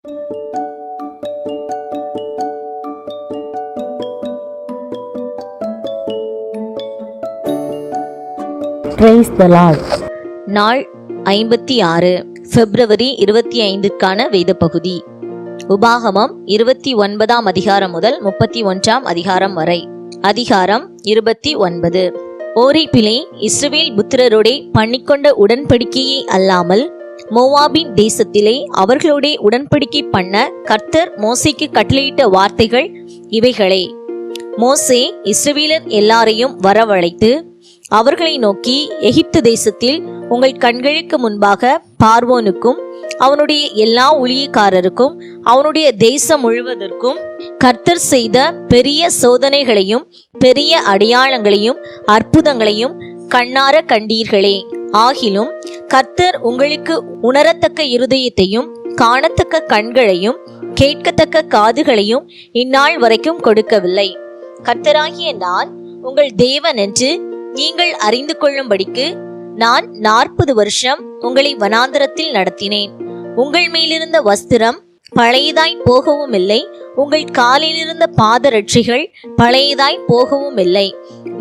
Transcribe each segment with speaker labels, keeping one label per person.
Speaker 1: Praise the Lord.
Speaker 2: நாள் 56 பிப்ரவரி 25க்கான வேத பகுதி. உபாகமம் 29ஆம் அதிகாரம் முதல் 31ஆம் அதிகாரம் வரை. அதிகாரம் 29. ஓரிபிலே இஸ்ரவேல் புத்திரரோடே பண்ணிக்கொண்ட உடன்படிக்கையை அல்லாமல் மோவாபின் தேசத்திலே அவர்களோடே உடன்படிக்கை பண்ண கர்த்தர் மோசேக்கு கட்டளையிட்ட வார்த்தைகள் இவைகளே. மோசே இஸ்ரவேலர் எல்லாரையும் வரவழைத்து அவர்களை நோக்கி, எகிப்து தேசத்தில் உங்கள் கண்களுக்கு முன்பாக பார்வோனுக்கும் அவனுடைய எல்லா ஊழியக்காரருக்கும் அவனுடைய தேசம் முழுவதற்கும் கர்த்தர் செய்த பெரிய சோதனைகளையும் பெரிய அடையாளங்களையும் அற்புதங்களையும் கண்ணார கண்டீர்களே. ஆகிலும் கர்த்தர் உங்களுக்கு உணரத்தக்க இருதயத்தையும் காணத்தக்க கண்களையும் கேட்கத்தக்க காதுகளையும் இந்நாள் வரைக்கும் கொடுக்கவில்லை. கர்த்தராகிய நான் உங்கள் தேவன் என்று நீங்கள் அறிந்து கொள்ளும்படிக்கு நான் 40 வருஷம் உங்களை வனாந்தரத்தில் நடத்தினேன். உங்கள் மேலிருந்த வஸ்திரம் பழையதாய் போகவும் இல்லை, உங்கள் காலிலிருந்த பாதரட்சிகள் பழையதாய் போகவும் இல்லை.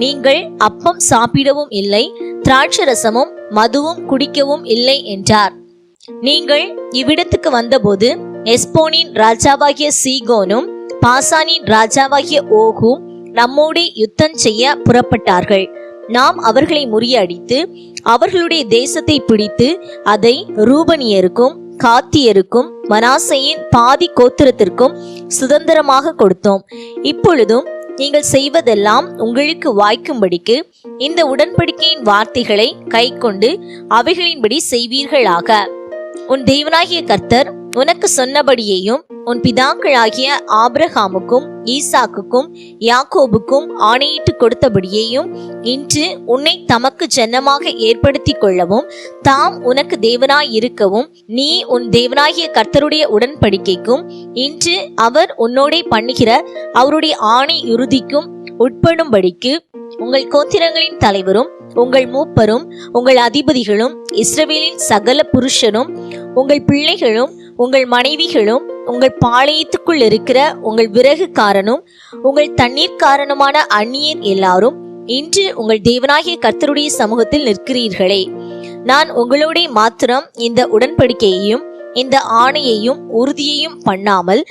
Speaker 2: நீங்கள் அப்பம் சாப்பிடவும் இல்லை, திராட்சரசமும் மதுவும் குடிக்கவும் இல்லை என்றார். நீங்கள் இவ்விடத்துக்கு வந்தபோது எஸ்போனின் ராஜாவாகிய சீகோனும் பாசானின் ராஜாவாகிய ஓகும் நம்மோடு யுத்தம் செய்ய புறப்பட்டார்கள். நாம் அவர்களை முறியடித்து அவர்களுடைய தேசத்தை பிடித்து அதை ரூபனியருக்கும் காத்தியருக்கும் மனாசையின் பாதி கோத்திரத்திற்கும் சுதந்திரமாக கொடுத்தோம். இப்பொழுதும் நீங்கள் செய்வதெல்லாம் உங்களுக்கு வாய்க்கும்படிக்கு இந்த உடன்படிக்கையின் வார்த்தைகளை கைக்கொண்டு அவைகளின்படி செய்வீர்களாக. உன் தேவனாகிய கர்த்தர் உனக்கு சொன்னபடியேயும் உன் பிதாக்களாகிய ஆபிரகாமுக்கும் ஈசாக்குக்கும் யாக்கோபுக்கும் ஆணையிட்டு கொடுத்தபடியேயும் இன்று உன்னை தமக்கு ஜன்னமாக ஏற்படுத்தி கொள்ளவும் தாம் உனக்கு தேவனாய் இருக்கவும் நீ உன் தேவனாகிய கர்த்தருடைய உடன்படிக்கைக்கும் இன்று அவர் உன்னோடே பண்ணுகிற அவருடைய ஆணை இறுதிக்கும் உட்படும்படிக்கு உங்கள் கோத்திரங்களின் தலைவரும் உங்கள் மூப்பரும் உங்கள் அதிபதிகளும் இஸ்ரவேலின் சகல புருஷரும் உங்கள் பிள்ளைகளும் உங்கள் மனைவிகளும் உங்கள் பாளையத்துக்குள் இருக்கிற உங்கள் விறகுக்காரனும் உங்கள் தண்ணீர்க்காரனுமான அந்நியர் எல்லாரும் இன்று உங்கள் தேவனாகிய கர்த்தருடைய சமூகத்தில் நிற்கிறீர்களே. நான் உங்களோட மாத்திரம் இந்த உடன்படிக்கையையும் இந்த ஆணையையும் உறுதியையும் பண்ணாமல்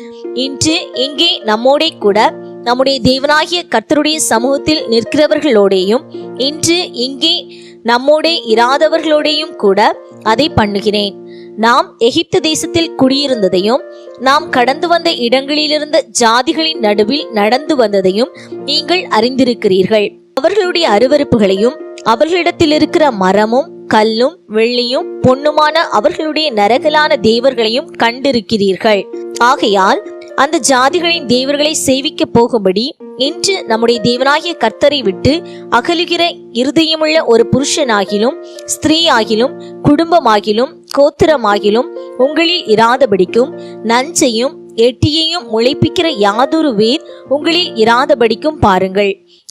Speaker 2: இன்று இங்கே நம்மோட கூட நம்முடைய தேவனாகிய கர்த்தருடைய சமூகத்தில் நிற்கிறவர்களோடையும் இன்று இங்கே நம்மோட இராதவர்களோடையும் கூட அதை பண்ணுகிறேன். நாம் எகிப்து தேசத்தில் குடியிருந்ததையும் நாம் கடந்து வந்த இடங்களிலிருந்த ஜாதிகளின் நடுவில் நடந்து வந்ததையும் நீங்கள் அறிந்திருக்கிறீர்கள். அவர்களுடைய அருவருப்புகளையும் அவர்களிடத்தில் இருக்கிற மரமும் கல்லும் வெள்ளியும் பொன்னுமான அவர்களுடைய நரகலான தேவர்களையும் கண்டிருக்கிறீர்கள். ஆகையால் அந்த ஜாதிகளின் தேவர்களை சேவிக்க போகும்படி இன்று நம்முடைய தேவனாகிய கர்த்தரை விட்டு அகலுகிற இருதயமுள்ள ஒரு புருஷனாகிலும் ஸ்திரீ ஆகிலும் குடும்பமாகிலும் கோத்திரமாகிலும் உங்களில் இராதபடிக்கும் நஞ்சையும் எட்டியையும் முளைப்பிக்கிற யாதொரு வேர் உங்களில் இராதபடிக்கும் பாருங்கள்.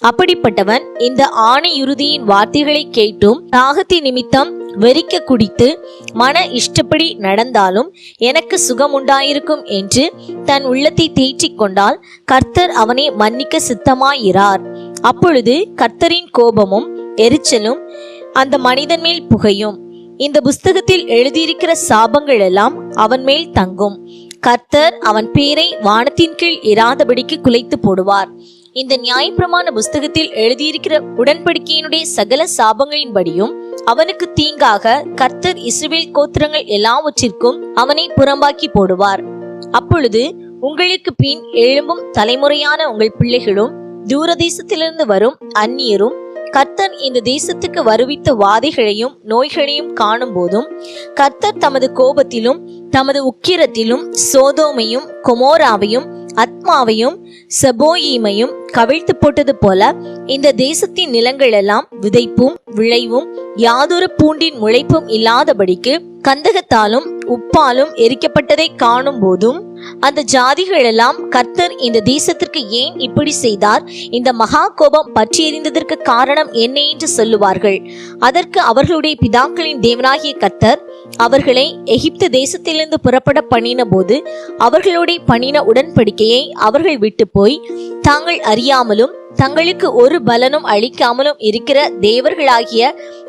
Speaker 2: அப்படிப்பட்டவன் இந்த ஆணை இறுதியின் வார்த்தைகளை கேட்டும் தாகத்தின் நிமித்தம் வெறிக்க குடித்து மன இஷ்டப்படி நடந்தாலும் எனக்கு சுகம் உண்டாயிருக்கும் என்று தன் உள்ளத்தை தேற்றிக் கொண்டால் கர்த்தர் அவனை மன்னிக்க சித்தமாயிரார். அப்பொழுது கர்த்தரின் கோபமும் எரிச்சலும் அந்த மனிதன் மேல் புகையும். இந்த புஸ்தகத்தில் எழுதியிருக்கிற சாபங்கள் எல்லாம் அவன் மேல் தங்கும். கர்த்தர் அவன் பேரை வானத்தின் கீழ் இராதபடிக்கு குலைத்து போடுவார். இந்த நியாயப்பிரமாண புஸ்தகத்தில் எழுதியிருக்கிற உடன்படிக்கையினுடைய சகல சாபங்களின்படியும் அவனுக்கு தீங்காக கர்த்தர் இஸ்ரவேல் கோத்திரங்கள் எல்லாவற்றிற்கும் அவனை புறம்பாக்கி போடுவார். அப்பொழுது உங்களுக்கு பின் எழும்பும் தலைமுறையான உங்கள் பிள்ளைகளும் தூரதேசத்திலிருந்து வரும் அந்நியரும் கர்த்தர் இந்த தேசத்துக்கு வருவித்த வாதைகளையும் நோய்களையும் காணும் போதும் கர்த்தர் தமது கோபத்திலும் தமது உக்கிரத்திலும் சோதோமையும் கொமோராவையும் அத்மாவையும் செபோயீமையும் கவிழ்த்து போட்டது போல இந்த தேசத்தின் நிலங்கள் எல்லாம் விதைப்பும் விளைவும் யாதொரு பூண்டின் முளைப்பும் இல்லாதபடிக்கு கந்தகத்தாலும் உப்பாலும் எரிக்கப்பட்டதை காணும் போதும் அந்த ஜாதிகள் எல்லாம் கர்த்தர் இந்த தேசத்திற்கு ஏன் இப்படி செய்தார், இந்த மகா கோபம் பற்றி எறிந்ததற்கு காரணம் என்ன என்று சொல்லுவார்கள். அதற்கு அவர்களுடைய பிதாக்களின் தேவனாகிய கர்த்தர் அவர்களை எகிப்து தேசத்திலிருந்து புறப்பட பண்ணின போது அவர்களுடைய பண்ணின உடன்படிக்கையை அவர்கள் விட்டு போய் தாங்கள் அறியாமலும் தங்களுக்கு ஒரு பலனும் அளிக்காமலும் இருக்கிற தேவர்களாகிய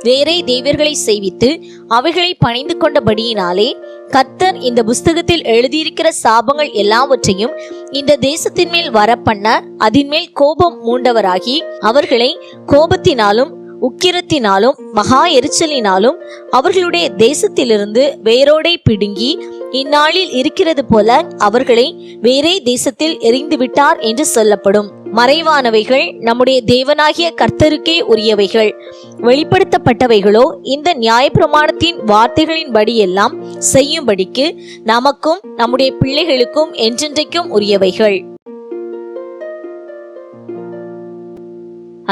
Speaker 2: வேறே தேவர்களை செய்வித்து அவைகளை பணிந்து கொண்டபடியினாலே கர்த்தர் இந்த புஸ்தகத்தில் எழுதியிருக்கிற சாபங்கள் எல்லாவற்றையும் இந்த தேசத்தின் மேல் வரப்பண்ண அதன் மேல் கோபம் மூண்டவராகி அவர்களை கோபத்தினாலும் உக்கிரத்தினாலும் மகா எரிச்சலினாலும் அவர்களுடைய தேசத்திலிருந்து வேரோடை பிடுங்கி இந்நாளில் இருக்கிறது போல அவர்களை வேறே தேசத்தில் எறிந்து விட்டார் என்று சொல்லப்படும். மறைவானவைகள் நம்முடைய தேவனாகிய கர்த்தருக்கே உரியவைகள், வெளிப்படுத்தப்பட்டவைகளோ இந்த நியாயப்பிரமாணத்தின் வார்த்தைகளின்படி எல்லாம் செய்யும்படிக்கு நமக்கும் நம்முடைய பிள்ளைகளுக்கும் என்றென்றைக்கும் உரியவைகள்.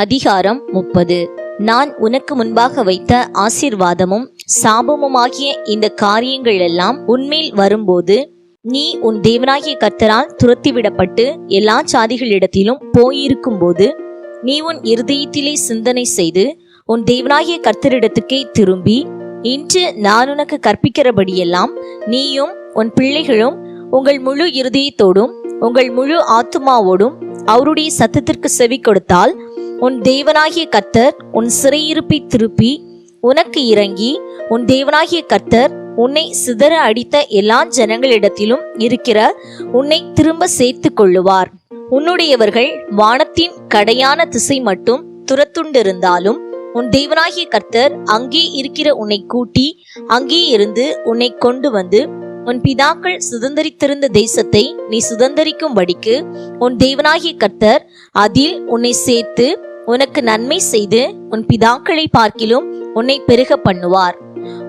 Speaker 2: அதிகாரம் 30. நான் உனக்கு முன்பாக வைத்த ஆசீர்வாதமும் சாபமுமாகிய இந்த காரியங்கள் எல்லாம் உன்மேல் வரும்போது நீ உன் தேவனாகிய கர்த்தரால் துரத்திவிடப்பட்டு எல்லா சாதிகளிடத்திலும் போயிருக்கும் போது நீ உன் இருதயத்திலே சிந்தனை செய்து உன் தேவனாகிய கர்த்தரிடத்துக்கே திரும்பி இன்று நான் உனக்கு கற்பிக்கிறபடியெல்லாம் நீயும் உன் பிள்ளைகளும் உங்கள் முழு இருதயத்தோடும் உங்கள் முழு ஆத்துமாவோடும் அவருடைய சத்தத்திற்கு செவி கொடுத்தால் உன் தேவனாகிய கர்த்தர் உன் சிறையிருப்பை திருப்பி உனக்கு இறங்கி உன் தேவனாகிய கர்த்தர் உன்னை சிதற அடித்த எல்லா ஜனங்களிடத்திலும் இருக்கிற உன்னை திரும்ப சேர்த்து கொள்ளுவார். உன்னுடையவர்கள் வானத்தின் கடையான திசை மட்டும் துரத்துண்டிருந்தாலும் உன் தேவனாகிய கர்த்தர் அங்கே இருக்கிற உன்னை கூட்டி அங்கே இருந்து உன்னை கொண்டு வந்து உன் பிதாக்கள் சுதந்தரித்திருந்த தேசத்தை நீ சுதந்தரிக்கும்படிக்கு உன் தேவனாகிய கர்த்தர் அதில் உன்னை சேர்த்து உனக்கு நன்மை செய்து உன் பிதாக்களை பார்க்கிலும் உன்னை பெருக பண்ணுவார்.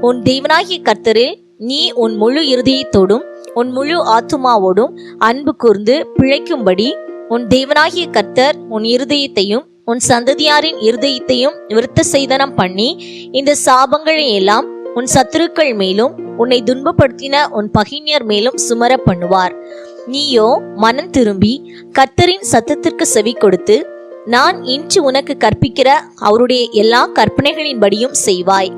Speaker 2: உன் தேவனாகிய கர்த்தரில் நீ உன் முழு இருதயத்தோடும் உன் முழு ஆத்துமாவோடும் அன்பு கூர்ந்து பிழைக்கும்படி உன் தேவனாகிய கர்த்தர் உன் இருதயத்தையும் உன் சந்ததியாரின் இருதயத்தையும் விருத்த சேதனம் பண்ணி இந்த சாபங்களை எல்லாம் உன் சத்துருக்கள் மேலும் உன்னை துன்பப்படுத்தின உன் பகைஞர் மேலும் சுமர பண்ணுவார். நீயோ மனம் திரும்பி கர்த்தரின் சத்தத்திற்கு செவி கொடுத்து நான் இன்று உனக்கு கற்பிக்கிற அவருடைய எல்லா கற்பனைகளின்படியும் செய்வாய்.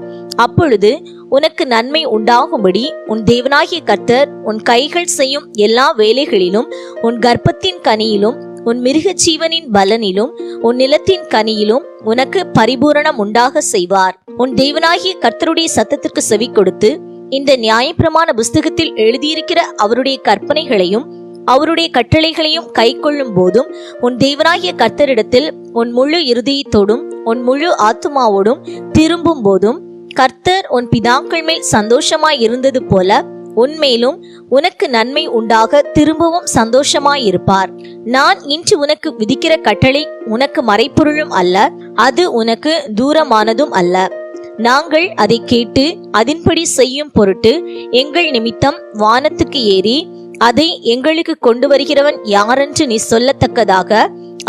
Speaker 2: அப்பொழுது உனக்கு நன்மை உண்டாகும்படி உன் தேவனாகிய கர்த்தர் உன் கைகள் செய்யும் எல்லா வேலைகளிலும் உன் கர்ப்பத்தின் கனியிலும் உன் மிருக ஜீவனின் பலனிலும் உன் நிலத்தின் கனியிலும் உனக்கு பரிபூரணம் உண்டாக செய்வார். உன் தேவனாகிய கர்த்தருடைய சத்தத்திற்கு செவி கொடுத்து இந்த நியாயப்பிரமாண புஸ்தகத்தில் எழுதியிருக்கிற அவருடைய கற்பனைகளையும் அவருடைய கட்டளைகளையும் கை கொள்ளும் போதும் உன் தேவனாகிய கர்த்தரிடத்தில் உன் முழு இருதயத்தோடும் உன் முழு ஆத்துமாவோடும் திரும்பும் போதும் கர்த்தர் உன் பிதாக்கள் மேல் சந்தோஷமாய் இருந்தது போல உன்மேலும் உனக்கு நன்மை உண்டாக திரும்பவும் சந்தோஷமாயிருப்பார். நான் இன்று உனக்கு விதிக்கிற கட்டளை உனக்கு மறைப்பொருளும் அல்ல, அது உனக்கு தூரமானதும் அல்ல. நாங்கள் அதை கேட்டு அதன்படி செய்யும் பொருட்டு எங்கள் நிமித்தம் வானத்துக்கு ஏறி அதை எங்களுக்கு கொண்டு வருகிறவன் யாரென்று நீ சொல்லத்தக்கதாக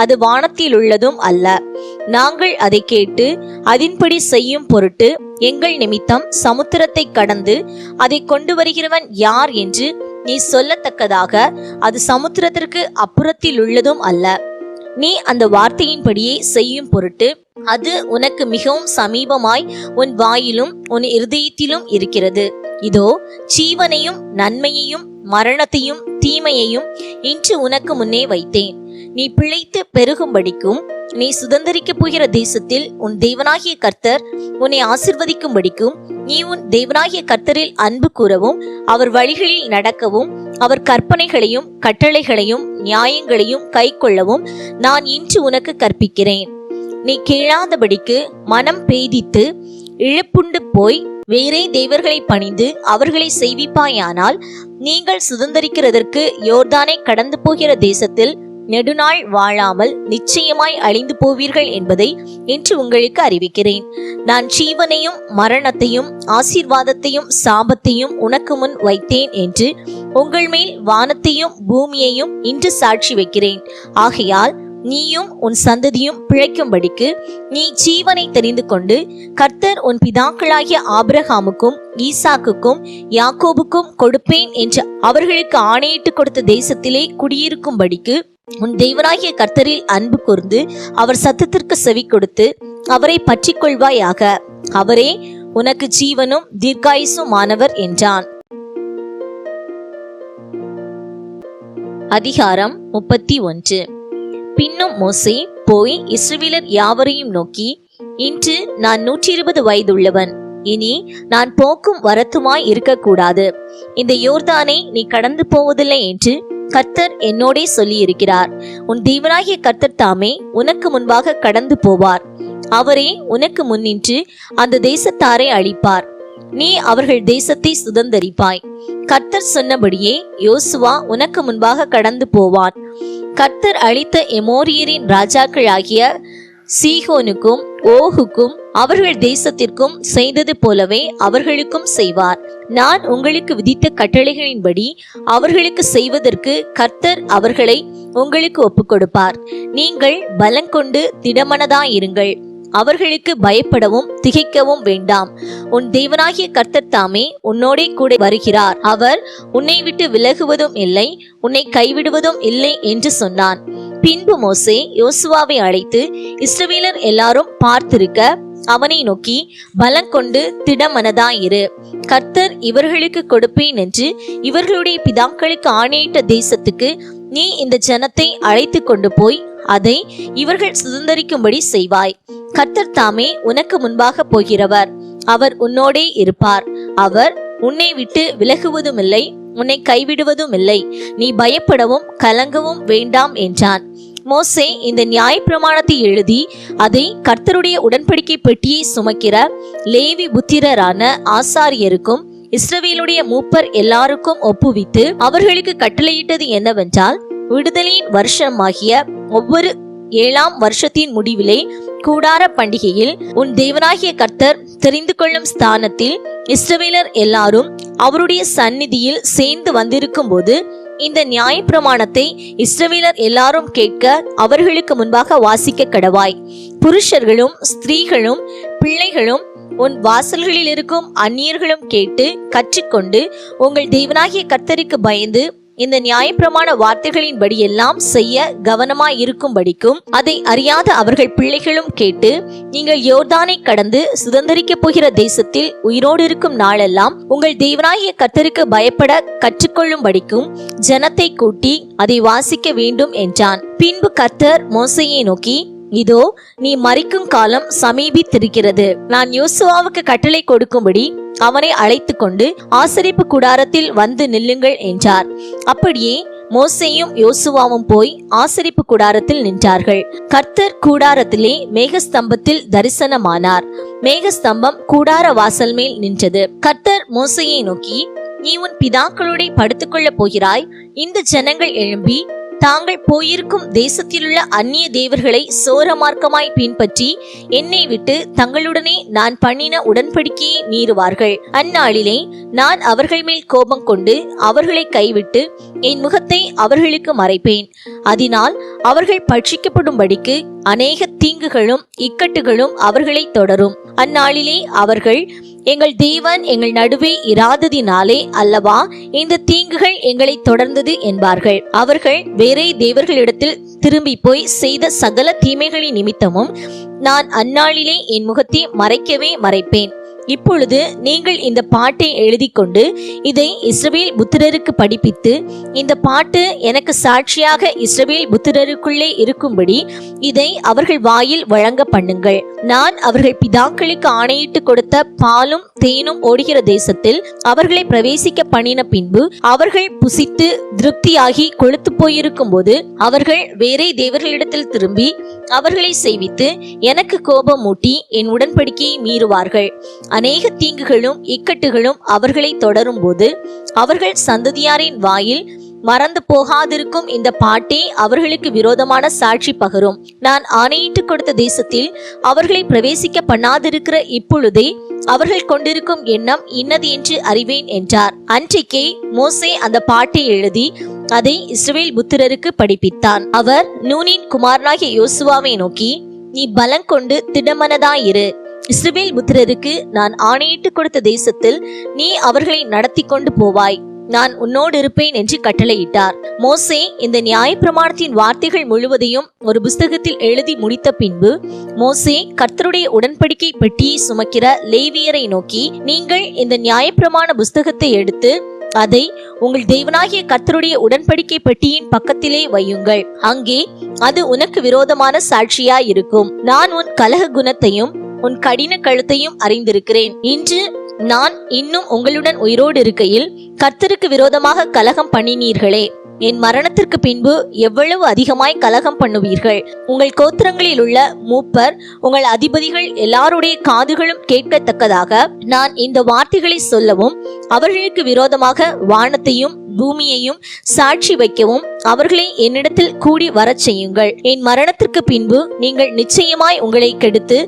Speaker 2: அது வானத்தில் உள்ளதும் அல்ல. நாங்கள் அதை கேட்டு அதன்படி செய்யும் பொருட்டு எங்கள் நிமித்தம் சமுத்திரத்தை கடந்து அதை கொண்டு வருகிறவன் யார் என்று நீ சொல்லத்தக்கதாக அது சமுத்திரத்திற்கு அப்புறத்தில் உள்ளதும் அல்ல. நீ அந்த வார்த்தையின்படியே செய்யும் பொருட்டு அது உனக்கு மிகவும் சமீபமாய் உன் வாயிலும் உன் இருதயத்திலும் இருக்கிறது. இதோ ஜீவனையும் நன்மையையும் மரணத்தையும் தீமையையும் இன்று உனக்கு முன்னே வைத்தேன். நீ பிழைத்து பெருகும்படிக்கும் நீ சுதந்தரிக்க போகிற தேசத்தில் உன் தேவனாகிய கர்த்தர் உன்னை ஆசிர்வதிக்கும்படிக்கும் நீ உன் தேவனாகிய கர்த்தரில் அன்பு கூறவும் அவர் வழிகளில் நடக்கவும் அவர் கற்பனைகளையும் கட்டளைகளையும் நியாயங்களையும் கை கொள்ளவும் நான் இன்று உனக்கு கற்பிக்கிறேன். நீ கேளாதபடிக்கு மனம் பேதித்து இழப்புண்டு போய் வேறே தேவர்களை பணிந்து அவர்களை செய்விப்பாயானால் நீங்கள் சுதந்தரிக்கிறதற்கு யோர்தானை கடந்து போகிற தேசத்தில் நெடுநாள் வாழாமல் நிச்சயமாய் அழிந்து போவீர்கள் என்பதை இன்று உங்களுக்கு அறிவிக்கிறேன். நான் ஜீவனையும் மரணத்தையும் ஆசீர்வாதத்தையும் சாபத்தையும் உனக்கு முன் வைத்தேன் என்று உங்கள் மேல் வானத்தையும் பூமியையும் இன்று சாட்சி வைக்கிறேன். ஆகையால் நீயும் உன் சந்ததியும் பிழைக்கும்படிக்கு நீ ஜீவனை தெரிந்து கொண்டு கர்த்தர் உன் பிதாக்களாகிய ஆபிரகாமுக்கும் ஈசாக்குக்கும் யாக்கோபுக்கும் கொடுப்பேன் என்று அவர்களுக்கு ஆணையிட்டு கொடுத்த தேசத்திலே குடியிருக்கும்படிக்கு உன் தேவனாகிய கர்த்தரில் அன்பு கூர்ந்து அவர் சத்தத்திற்கு செவி கொடுத்து அவரை பற்றி கொள்வாயாக. அவரே உனக்கு ஜீவனும் தீர்க்காயுசுமானவர் என்றான். அதிகாரம் 31. பின்னும் மோசே போய் இஸ்ரவேலர் யாவரையும் நோக்கி, இன்று நான் 120 வயதுள்ளவன். இனி நான் போக்கும் வரத்துமாய் இருக்கக்கூடாது. இந்த யோர்தானை நீ கடந்து போவதில்லை என்று கர்த்தர் என்னோடே சொல்லி இருக்கிறார். உன் தேவனாகிய கர்த்தர் தாமே உனக்கு முன்பாக கடந்து போவார். அவரே உனக்கு முன்னின்று அந்த தேசத்தாரை அழிப்பார். நீ அவர்கள் தேசத்தை சுதந்தரிப்பாய். கர்த்தர் சொன்னபடியே யோசுவா உனக்கு முன்பாக கடந்து போவான். கர்த்தர் அழித்த எமோரியரின் ராஜாக்களாகிய சீகோனுக்கும் ஓகுக்கும் அவர்கள் தேசத்திற்கும் செய்தது போலவே அவர்களுக்கும் செய்வார். நான் உங்களுக்கு விதித்த கட்டளைகளின்படி அவர்களுக்கு செய்வதற்கு கர்த்தர் அவர்களை உங்களுக்கு ஒப்புக் கொடுப்பார். நீங்கள் பலங்கொண்டு திடமனதாயிருங்கள். அவர்களுக்கு பயப்படவும் திகைக்கவும் வேண்டாம். உன் தேவனாகிய கர்த்தர் தாமே உன்னோடே கூட வருகிறார். அவர் உன்னை விட்டு விலகுவதும் இல்லை, உன்னை கைவிடுவதும் இல்லை என்று சொன்னான். பின்பு மோசே யோசுவாவை அழைத்து இஸ்ரவேலர் எல்லாரும் பார்த்திருக்க அவனை நோக்கி, பலங்கொண்டு திடமனதாயிரு. கர்த்தர் இவர்களுக்கு கொடுப்பேன் என்று இவர்களுடைய பிதாக்களுக்கு ஆணையிட்ட தேசத்துக்கு நீ இந்த ஜனத்தை அழைத்து கொண்டு போய் அதை இவர்கள் சுதந்தரிக்கும்படி செய்வாய். கர்த்தர் தாமே உனக்கு முன்பாக போகிறவர். அவர் உன்னோடே இருப்பார். அவர் உன்னை விட்டு விலகுவதும் இல்லை, உன்னை கைவிடுவதும் இல்லை. நீ பயப்படவும் கலங்கவும் வேண்டாம் என்றான். மோசே இந்த நியாயப்பிரமாணத்தை எழுதி அதை கர்த்தருடைய உடன்படிக்கை பெட்டியை சுமக்கிற லேவி புத்திரரான ஆசாரியருக்கும் இஸ்ரவேலுடைய மூப்பர் எல்லாருக்கும் ஒப்புவித்து அவர்களுக்கு கட்டளையிட்டது என்னவென்றால், விடுதலையின் வருஷமாகிய ஒவ்வொரு 7ஆம் வருஷத்தின் முடிவிலே கூடார பண்டிகையில் உன் தேவனாகிய கர்த்தர் தெரிந்து கொள்ளும் ஸ்தானத்தில் இஸ்ரவேலர் எல்லாரும் அவருடைய சந்நிதியில் சேர்ந்து வந்திருக்கும் போது இந்த நியாயப்பிரமாணத்தை இஸ்ரவேலர் எல்லாரும் கேட்க அவர்களுக்கு முன்பாக வாசிக்க கடவாய். புருஷர்களும் ஸ்திரீகளும் பிள்ளைகளும் உன் வாசல்களில் இருக்கும் அந்நியர்களும் கேட்டு கற்றுக்கொண்டு உங்கள் தேவனாகிய கர்த்தருக்கு பயந்து இந்த நியாயப்பிரமாண வார்த்தைகளின்படி எல்லாம் செய்ய கவனமாய் இருக்கும்படிக்கும் அதை அறியாத அவர்கள் பிள்ளைகளும் கேட்டு நீங்கள் யோர்தானை கடந்து சுதந்தரிக்க போகிற தேசத்தில் உயிரோடு இருக்கும் நாளெல்லாம் உங்கள் தேவனாகிய கர்த்தருக்கு பயப்பட கற்றுக்கொள்ளும்படிக்கும் ஜனத்தை கூட்டி அதை வாசிக்க வேண்டும் என்றான். பின்பு கர்த்தர் மோசேயை நோக்கி, இதோ நீ மரிக்கும் காலம் சமீபித்திருக்கிறது. நான் யோசுவாவுக்கு கட்டளை கொடுக்கும்படி அவனை அழைத்து கொண்டு ஆசரிப்பு கூடாரத்தில் வந்து நில்லுங்கள் என்றார். அப்படியே மோசேயும் யோசுவாவும் போய் ஆசரிப்பு கூடாரத்தில் நின்றார்கள். கர்த்தர் கூடாரத்திலே மேகஸ்தம்பத்தில் தரிசனமானார். மேகஸ்தம்பம் கூடார வாசல் மேல் நின்றது. கர்த்தர் மோசேயை நோக்கி, நீ உன் பிதாக்களோட படுத்துக்கொள்ள போகிறாய். இந்த ஜனங்கள் எழும்பி தாங்கள் போயிருக்கும் தேசத்திலுள்ள அந்நிய தேவர்களை சோரமார்க்கமாய் பின்பற்றி என்னை விட்டு தங்களுடனே நான் பண்ணின உடன்படிக்கையை மீறுவார்கள். அந்நாளிலே நான் அவர்கள் மேல் கோபம் கொண்டு அவர்களை கைவிட்டு என் முகத்தை அவர்களுக்கு மறைப்பேன். அதனால் அவர்கள் பட்சிக்கப்படும்படிக்கு அநேக தீங்குகளும் இக்கட்டுகளும் அவர்களை தொடரும். அந்நாளிலே அவர்கள், எங்கள் தேவன் எங்கள் நடுவே இராததினாலே அல்லவா இந்த தீங்குகள் எங்களை தொடர்ந்தது என்பார்கள். அவர்கள் வேறே தேவர்களிடத்தில் திரும்பி போய் செய்த சகல தீமைகளின் நிமித்தமும் நான் அந்நாளிலே என் முகத்தை மறைக்கவே மறைப்பேன். இப்பொழுது நீங்கள் இந்த பாட்டை எழுதி கொண்டு இதை இஸ்ரவேல் புத்திரருக்கு படிப்பித்து, இந்த பாட்டு எனக்கு சாட்சியாக இஸ்ரவேல் புத்திரருக்குள்ளே இருக்கும்படி இதை அவர்கள் வாயில் வழங்க பண்ணுங்கள். நான் அவர்கள் பிதாக்களுக்கு ஆணையிட்டு கொடுத்த பாலும் தேனும் ஓடுகிற தேசத்தில் அவர்களை பிரவேசிக்க பண்ணின பின்பு அவர்கள் புசித்து திருப்தியாகி கொழுத்து போயிருக்கும் போது அவர்கள் வேறே தேவர்களிடத்தில் திரும்பி அவர்களை செய்வித்து எனக்கு கோபம் மூட்டி என் உடன்படிக்கையை மீறுவார்கள். அநேக தீங்குகளும் இக்கட்டுகளும் அவர்களை தொடரும் போது அவர்கள் சந்ததியாரின் வாயில் மறந்து போகாதிருக்கும் இந்த பாட்டே அவர்களுக்கு விரோதமான சாட்சி பகரும். நான் ஆணையிட்டு கொடுத்த தேசத்தில் அவர்களை பிரவேசிக்க பண்ணாதிருக்கிற இப்பொழுதே அவர்கள் கொண்டிருக்கும் எண்ணம் இன்னது என்று அறிவேன் என்றார். அன்றைக்கே மோசே அந்த பாட்டை எழுதி அதை இஸ்ரவேல் புத்திரருக்கு படிப்பித்தான். அவர் நூனின் குமாரனாகிய யோசுவாவை நோக்கி, நீ பலங்கொண்டு திடமனதாயிரு. இஸ்ரவேல் புத்திரருக்கு நான் ஆணையிட்டு கொடுத்த தேசத்தில் நீ அவர்களை நடத்தி கொண்டு போவாய். நான் உன்னோடு இருப்பேன் என்று கட்டளையிட்டார். மோசே இந்த நியாயப்பிரமாணத்தின் வார்த்தைகள் முழுவதையும் ஒரு புஸ்தகத்தில் எழுதி முடித்த பின்பு மோசே கர்த்தருடைய உடன்படிக்கை பெட்டியை சுமக்கிற லேவியரை நோக்கி, நீங்கள் இந்த நியாயப்பிரமாண புஸ்தகத்தை எடுத்து அதை உங்கள் தேவனாகிய கர்த்தருடைய உடன்படிக்கை பெட்டியின் பக்கத்திலே வையுங்கள். அங்கே அது உனக்கு விரோதமான சாட்சியாய் இருக்கும். நான் உன் கலக குணத்தையும் உன் கடின கழுத்தையும் அறிந்திருக்கிறேன். இன்று நான் இன்னும் உங்களுடன் உயிரோடு இருக்கையில் கர்த்தருக்கு விரோதமாக கலகம் பண்ணினீர்களே, என் மரணத்திற்கு பின்பு எவ்வளவு அதிகமாய் கலகம் பண்ணுவீர்கள். உங்கள் கோத்திரங்களில் உள்ள மூப்பர், உங்கள் அதிபதிகள் எல்லாருடைய காதுகளும் கேட்கத்தக்கதாக நான் இந்த வார்த்தைகளை சொல்லவும், அவர்களுக்கு விரோதமாக வானத்தையும் பூமியையும் சாட்சி வைக்கவும் அவர்களை என்னிடத்தில் கூடி வரச் செய்யுங்கள். என் மரணத்திற்கு பின்பு நீங்கள் நிச்சயமாய் உங்களை கெடுத்து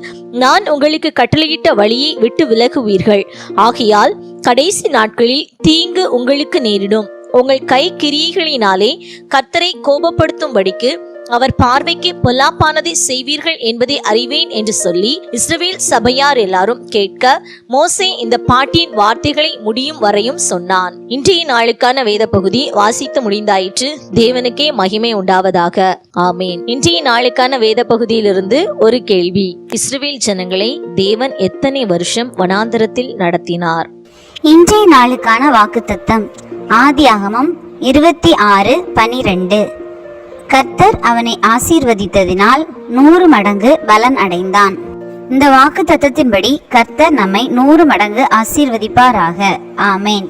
Speaker 2: நான் உங்களுக்கு கட்டளையிட்ட வழியை விட்டு விலகுவீர்கள். ஆகையால் கடைசி நாட்களில் தீங்கு உங்களுக்கு நேரிடும். உங்கள் கை கிரியைகளினாலே கர்த்தரை கோபப்படுத்தும்படிக்கு அவர் பார்வைக்கு பொல்லாப்பானதை செய்வீர்கள் என்பதை அறிவேன் என்று சொல்லி இஸ்ரவேல் சபையார் எல்லாரும் கேட்க மோசே இந்த பாட்டின் வார்த்தைகளை முடியும் வரையும் சொன்னான். இன்றைய நாளுக்கான வேத பகுதி வாசித்து முடிந்தாயிற்று. தேவனுக்கே மகிமை உண்டாவதாக. ஆமேன். இன்றைய நாளுக்கான வேத பகுதியிலிருந்து ஒரு கேள்வி. இஸ்ரவேல் ஜனங்களை தேவன் எத்தனை வருஷம் வனாந்தரத்தில் நடத்தினார்?
Speaker 1: இன்றைய நாளுக்கான வாக்குத்தத்தம் ஆதியாகமம் 26:12. கர்த்தர் அவனை ஆசீர்வதித்ததினால் 100 மடங்கு பலன் அடைந்தான். இந்த வாக்கு தத்தத்தின்படி கர்த்தர் நம்மை 100 மடங்கு ஆசீர்வதிப்பாராக. ஆமேன்.